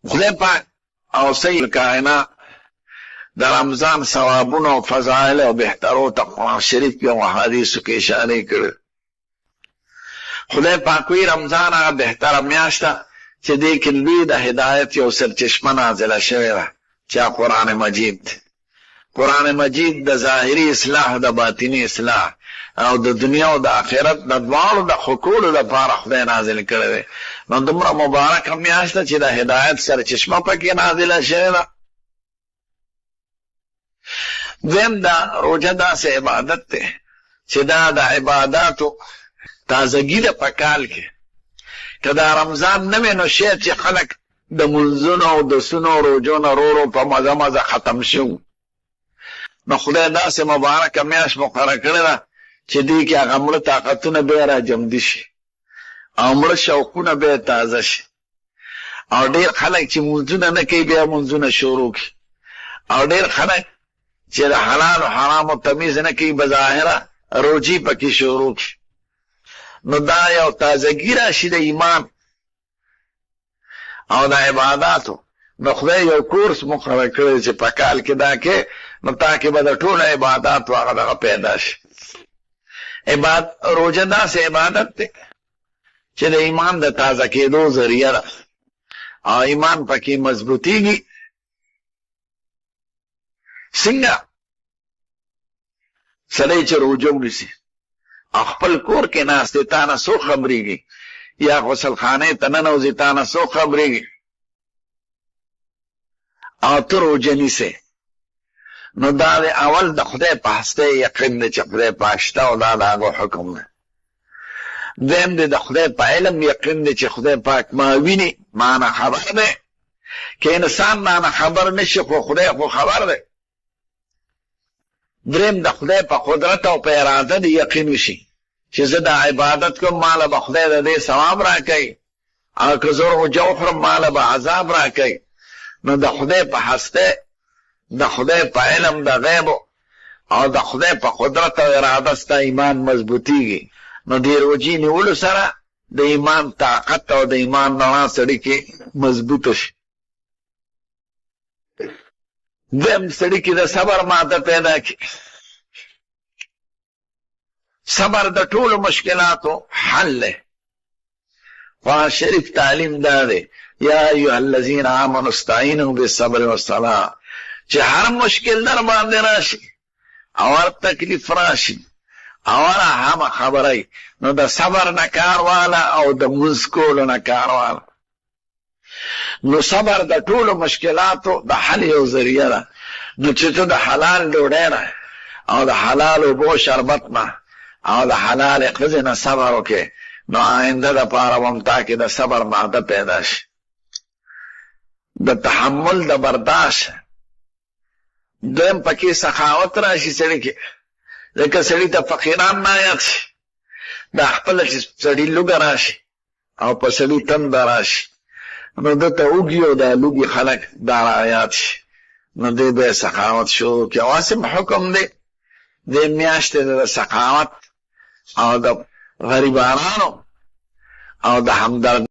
خدای پاک او سید کائنات د رمضان ثوابونه او فضایل او بهترو ته قرآن شریف کې او حدیثو کې اشاره کړې. خدای پاک وی رمضان هغه بهتره میاشت ده چې دې کې لوی د هدایت یو سرچشمه نازله شوې ده چې قرآن مجید دی. قرآن مجید د ظاهري اصلاح د باطني اصلاح او د دنیا او د آخرت د دواړو د حقوقو لپاره خدای نازل کړی دی. نو دومره مبارکه میاشت ده چې د هدایت سرچشمه پکې نازله شوې ده. دویم دا روژه داسې عبادت دی چې دا د عباداتو تازگی ده په کال کې. که دا رمضان نه وي نو شاید چې خلک د منځونو او د سونو روژو نه ورو په مزه مزه ختم شو. نو خدای داسې مبارکه میاشت مقرره کړې ده چې دې کې هغه مړه طاقتونه بیا راجمدي شي او مړه شوقونه بیا تازه شي او ډېر خلک چې منځونه نه کوي بیا منځونه شروع کړي او ډېر خلک چې د حلال او حرامو تمیز نه کوي بظاهره روجي پکې شروع کړي. نو دا یو تازگی راشي د ایمان او د عباداتو. نو خدای یو کورس مقرره کړی چې په کال کې دا کې نو تاکې به د ټولو عباداتو هغه دغه پیدا شي. روژه داسې عبادت دی چې د ایمان د تازه کېدو ذریعه ده او ایمان پکې مضبوطیږي. څنګه سړی چې روژه ونیسي او خپل کور کې ناست دی تا نه څوک خبرېږي یا غسل خانې ته ننوځي تا نه څوک خبرېږي او ته روژه نیسې نو دا د اول د خدای په هسته یقین دی چې خدای پاک شته او دا د هغو حکم دی. دویم دی د خدای په علم یقین دی چې خدای پاک ما ویني ما نه خبر دی. که انسان ما نه خبر نشي خو خدای خو خبر دی. دریم د خدای په قدرت او په اراده دی یقین وشي چې زه دا عبادت کوم ماله به خدای د دې ثواب راکوي او که زه روژه وخورم ماله به عذاب راکوي. نو د خدای په هسته د خدای په علم د غیبو او د خدای په قدرت او اراده ستا ایمان مضبوطیږي. نو د روژې نیولو سره د ایمان طاقت او د ایمان رڼا سړي کې مضبوطه شي. دویم سړي کې د صبر ماده پیدا کړي. صبر د ټولو مشکلاتو حل دی. قرآن شریف تعلیم دا دی یا ایها الذین آمنوا استعینوا بالصبر والصلاة چې هر مشکل در باندې راشي او هر تکلیف راشي او هر هم خبره نو د صبر نه کار واله او د مونځ کولو نه کار واله. نو صبر د ټولو مشکلاتو د حل یو ذریعه ده. نو چې ته د حلال ډوډۍ نه او د حلال اوبو شربت نه او د حلال ښځې نه صبر وکړې نو آینده دپاره به هم تا کې د صبر ماده پیدا شي د تحمل د برداشت. دویم پکې سخاوت راشي سړي کې ځکه سړي ته فقیران نه یاد شي دا خپله چې سړي لوږه راشي او په سړي تنده راشي نو ده ته اوږي او دا لوږي خلک دا رایاد شي نو دی به سخاوت شروع کړي. واسم حکم دی دې میاشتې د سخاوت او د غریبانانو او د همدرد